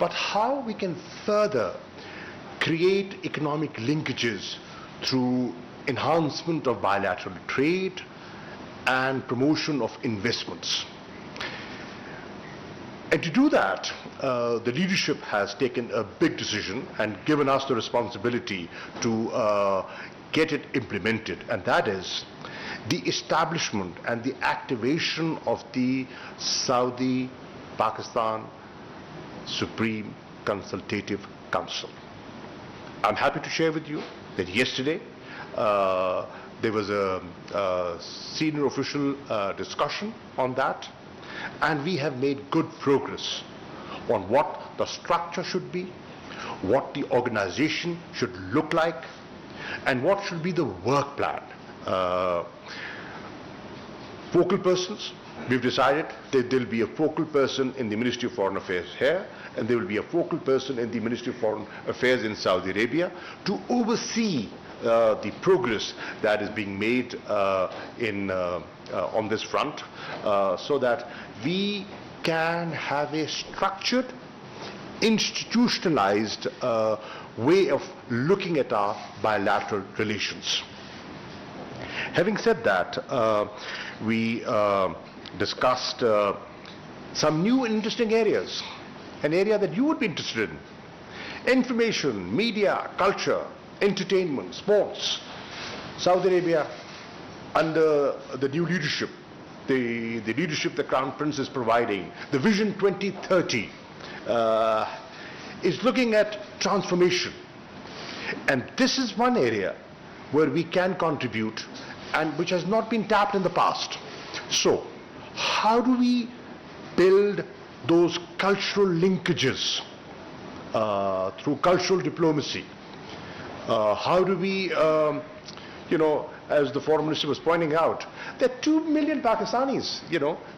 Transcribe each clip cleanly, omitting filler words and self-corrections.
but how we can further create economic linkages through enhancement of bilateral trade and promotion of investments. And to do that, the leadership has taken a big decision and given us the responsibility to get it implemented, and that is the establishment and the activation of the Saudi-Pakistan Supreme Consultative Council. I'm happy to share with you that yesterday there was a senior official discussion on that, and we have made good progress on what the structure should be, what the organization should look like, and what should be the work plan. Focal persons, we've decided that there will be a focal person in the Ministry of Foreign Affairs here, and there will be a focal person in the Ministry of Foreign Affairs in Saudi Arabia to oversee the progress that is being made on this front, so that we can have a structured, institutionalized way of looking at our bilateral relations. Having said that, we discussed some new and interesting areas, an area that you would be interested in: information, media, culture, entertainment, sports. Saudi Arabia, under the new leadership, the leadership the Crown Prince is providing, the Vision 2030, is looking at transformation. And this is one area where we can contribute and which has not been tapped in the past. So, how do we build those cultural linkages through cultural diplomacy? How do we, as the Foreign Minister was pointing out, there are 2 million Pakistanis,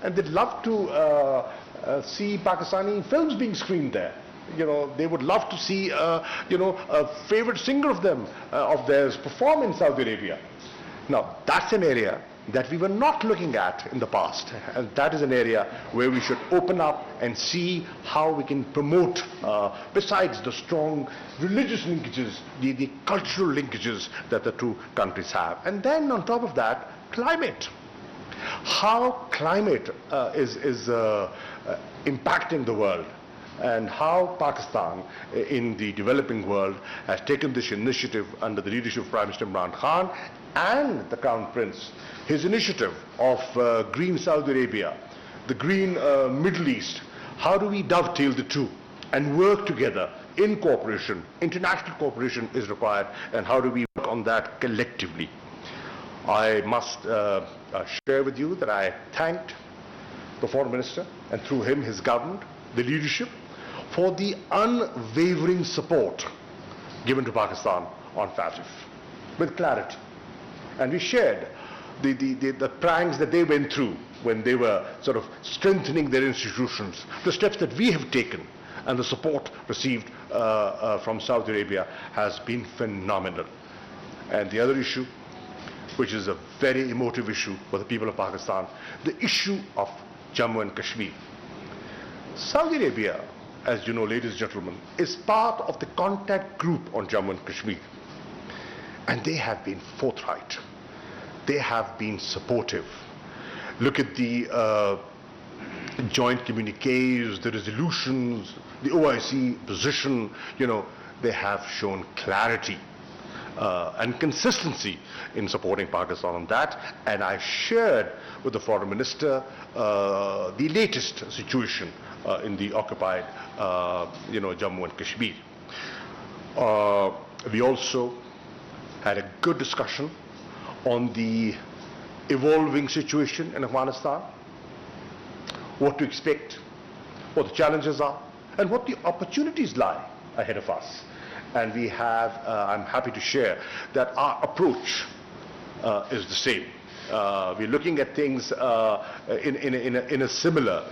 and they'd love to see Pakistani films being screened there. They would love to see, a favorite singer of theirs perform in Saudi Arabia. Now, that's an area that we were not looking at in the past, and that is an area where we should open up and see how we can promote, besides the strong religious linkages, the cultural linkages that the two countries have. And then on top of that, climate. How climate is impacting the world, and how Pakistan in the developing world has taken this initiative under the leadership of Prime Minister Imran Khan and the Crown Prince, his initiative of Green Saudi Arabia, the Green Middle East. How do we dovetail the two and work together in cooperation? International cooperation is required, and how do we work on that collectively? I must share with you that I thanked the Foreign Minister, and through him his government, the leadership, for the unwavering support given to Pakistan on FATF with clarity. And we shared the pranks that they went through when they were sort of strengthening their institutions, the steps that we have taken, and the support received from Saudi Arabia has been phenomenal. And the other issue, which is a very emotive issue for the people of Pakistan, the issue of Jammu and Kashmir. Saudi Arabia, as you know, ladies and gentlemen, is part of the contact group on Jammu and Kashmir. And they have been forthright. They have been supportive. Look at the joint communiques, the resolutions, the OIC position. They have shown clarity and consistency in supporting Pakistan on that. And I shared with the Foreign Minister the latest situation in the occupied Jammu and Kashmir. We also had a good discussion on the evolving situation in Afghanistan, what to expect, what the challenges are, and what the opportunities lie ahead of us. And we have, I'm happy to share that our approach is the same. We're looking at things in a similar,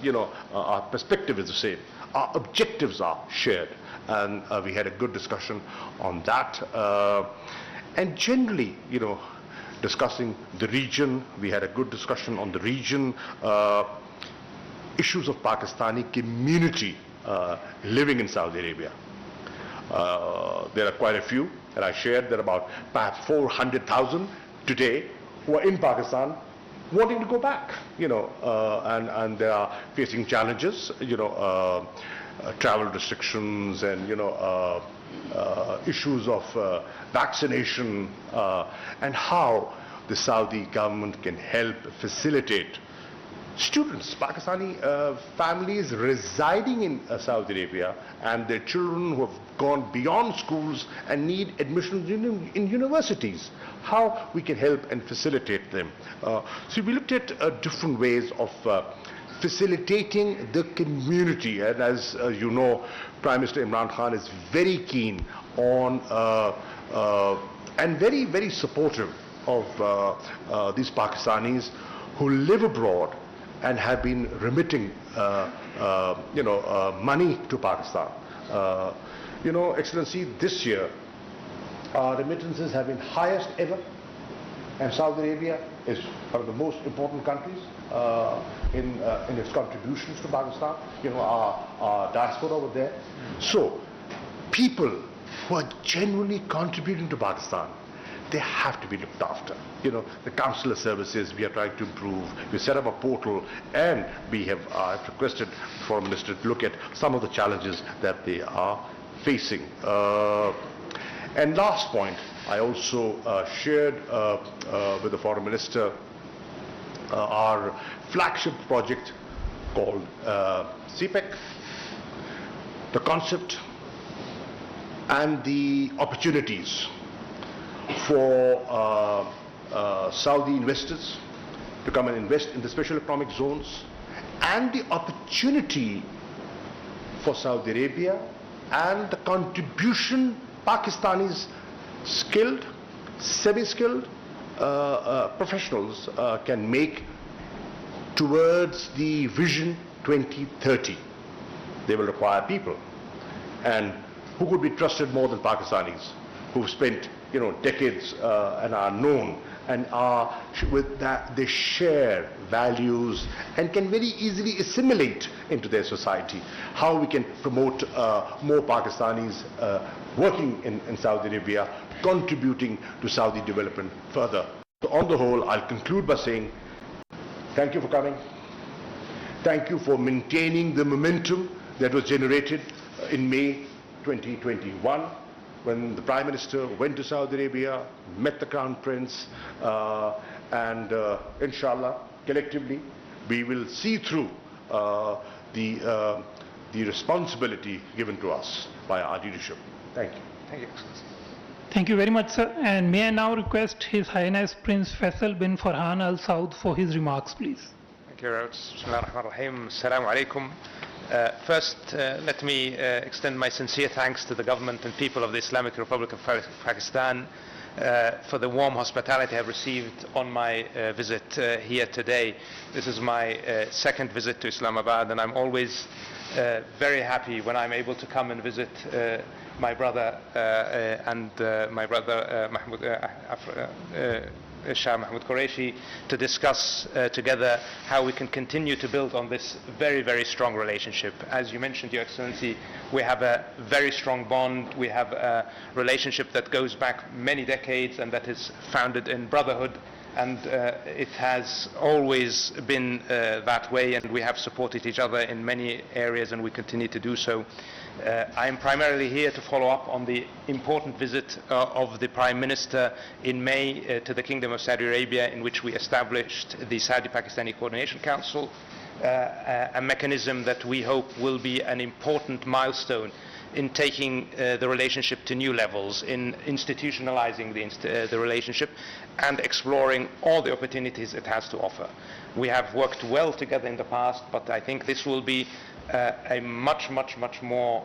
our perspective is the same. Our objectives are shared, and we had a good discussion on that. And generally, discussing the region, we had a good discussion on the region, issues of Pakistani community living in Saudi Arabia. There are quite a few, and I shared there are about perhaps 400,000 today who are in Pakistan wanting to go back, and they are facing challenges, travel restrictions and, issues of vaccination, and how the Saudi government can help facilitate students, Pakistani families residing in Saudi Arabia and their children who have gone beyond schools and need admissions in universities, how we can help and facilitate them. So we looked at different ways of facilitating the community, and as you know, Prime Minister Imran Khan is very keen on and very, very supportive of these Pakistanis who live abroad and have been remitting money to Pakistan. Excellency, this year our remittances have been highest ever, and Saudi Arabia is one of the most important countries in its contributions to Pakistan, our diaspora over there. So people who are genuinely contributing to Pakistan, they have to be looked after. The consular services we are trying to improve. We set up a portal, and I've requested the Foreign Minister to look at some of the challenges that they are facing. And last point, I also shared with the Foreign Minister our flagship project called CPEC, the concept and the opportunities for Saudi investors to come and invest in the special economic zones, and the opportunity for Saudi Arabia and the contribution Pakistanis skilled, semi-skilled professionals can make towards the Vision 2030. They will require people, and who could be trusted more than Pakistanis who've spent decades and are known and are with that they share values and can very easily assimilate into their society. How we can promote more Pakistanis working in Saudi Arabia, contributing to Saudi development further. So on the whole, I'll conclude by saying thank you for coming. Thank you for maintaining the momentum that was generated in May 2021. When the Prime Minister went to Saudi Arabia, met the Crown Prince, and inshallah, collectively, we will see through the responsibility given to us by our leadership. Thank you. Thank you, Excellency. Thank you very much, sir. And may I now request His Highness Prince Faisal bin Farhan Al Saud for his remarks, please. Thank you, Bismillah ar-Rahman ar-Rahim. Assalamu alaikum. First, let me extend my sincere thanks to the government and people of the Islamic Republic of Pakistan for the warm hospitality I have received on my visit here today. This is my second visit to Islamabad, and I'm always very happy when I'm able to come and visit my brother Shah Mehmood Qureshi to discuss together how we can continue to build on this very, very strong relationship. As you mentioned, Your Excellency, we have a very strong bond. We have a relationship that goes back many decades and that is founded in brotherhood, and it has always been that way, and we have supported each other in many areas, and we continue to do so. I am primarily here to follow up on the important visit of the Prime Minister in May to the Kingdom of Saudi Arabia, in which we established the Saudi-Pakistani Coordination Council, a mechanism that we hope will be an important milestone in taking the relationship to new levels, in institutionalizing the relationship and exploring all the opportunities it has to offer. We have worked well together in the past, but I think this will be a much more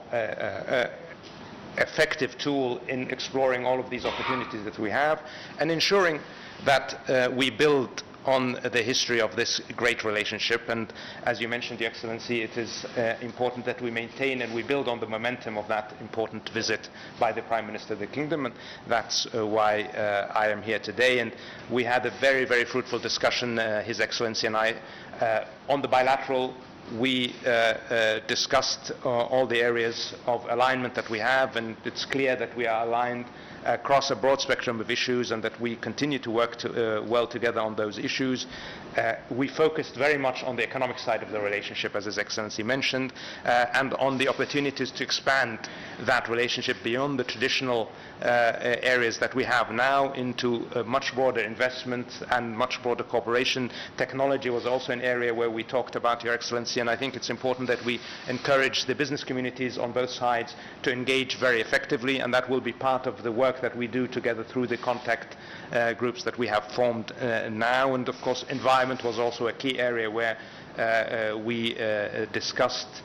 effective tool in exploring all of these opportunities that we have and ensuring that we build on the history of this great relationship. And as you mentioned, Your Excellency, it is important that we maintain and we build on the momentum of that important visit by the Prime Minister of the Kingdom, and that's why I am here today. And we had a very, very fruitful discussion, His Excellency and I, on the bilateral we discussed all the areas of alignment that we have, and it's clear that we are aligned across a broad spectrum of issues and that we continue to work well together on those issues. We focused very much on the economic side of the relationship, as His Excellency mentioned, and on the opportunities to expand that relationship beyond the traditional areas that we have now into much broader investment and much broader cooperation. Technology was also an area where we talked about, Your Excellency, and I think it's important that we encourage the business communities on both sides to engage very effectively, and that will be part of the work that we do together through the contact groups that we have formed now. And of course, environment was also a key area where we discussed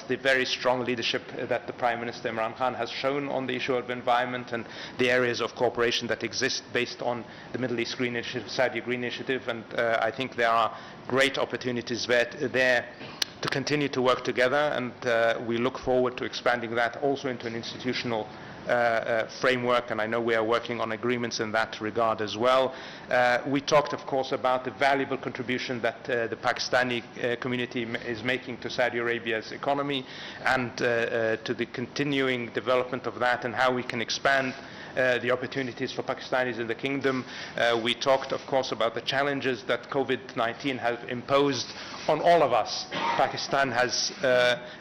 the very strong leadership that the Prime Minister Imran Khan has shown on the issue of environment and the areas of cooperation that exist based on the Middle East Green Initiative, Saudi Green Initiative, and I think there are great opportunities there to continue to work together, and we look forward to expanding that also into an institutional framework, and I know we are working on agreements in that regard as well. We talked, of course, about the valuable contribution that the Pakistani community is making to Saudi Arabia's economy and to the continuing development of that and how we can expand the opportunities for Pakistanis in the kingdom. We talked, of course, about the challenges that COVID-19 has imposed on all of us. Pakistan has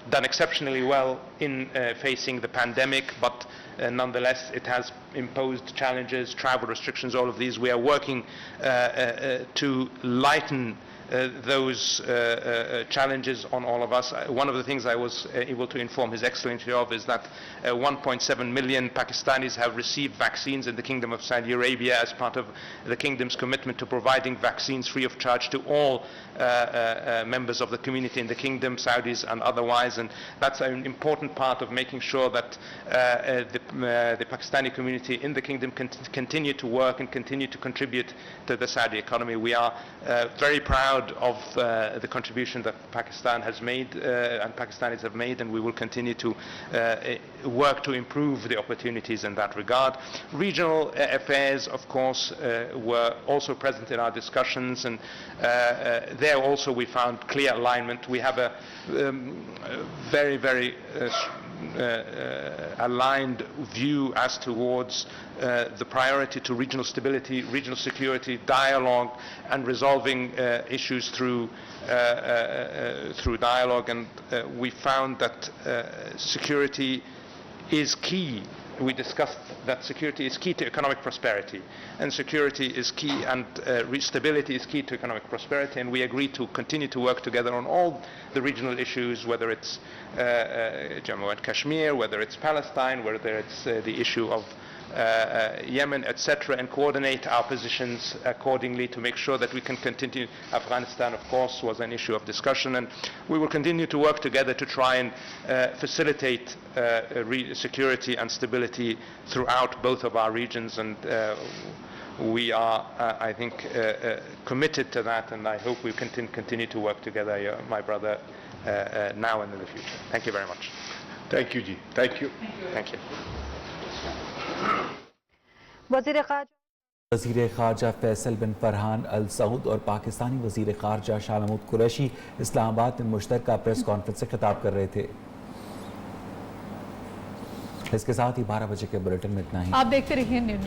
done exceptionally well in facing the pandemic, but nonetheless it has imposed challenges, travel restrictions, all of these. We are working to lighten those challenges on all of us. One of the things I was able to inform His Excellency of is that 1.7 million Pakistanis have received vaccines in the Kingdom of Saudi Arabia as part of the Kingdom's commitment to providing vaccines free of charge to all members of the community in the Kingdom, Saudis and otherwise, and that's an important part of making sure that the Pakistani community in the Kingdom can continue to work and continue to contribute to the Saudi economy. We are very proud of the contribution that Pakistan has made and Pakistanis have made, and we will continue to work to improve the opportunities in that regard. Regional affairs, of course, were also present in our discussions, and there also we found clear alignment. We have a very aligned view as towards the priority to regional stability, regional security, dialogue, and resolving issues through dialogue. And we found that security is key. We discussed that security is key to economic prosperity, and security is key, and stability is key to economic prosperity, and we agreed to continue to work together on all the regional issues, whether it's Jammu and Kashmir, whether it's Palestine, whether it's the issue of Yemen, etc., and coordinate our positions accordingly to make sure that we can continue. Afghanistan, of course, was an issue of discussion, and we will continue to work together to try and facilitate security and stability throughout both of our regions, and we are, I think, committed to that, and I hope we continue to work together, my brother, now and in the future. Thank you very much. Thank you, Ji. Thank you. Thank you. वज़ीर ख़ारजा फैसल बिन फरहान अल सऊद और पाकिस्तानी वज़ीर ख़ारजा शाह महमूद कुरैशी इस्लामाबाद में मुश्तरका press conference से खिताब कर रहे थे। इसके साथ ही 12 बजे के बुलेटिन में इतना ही। आप देखते रहिए न्यूज़।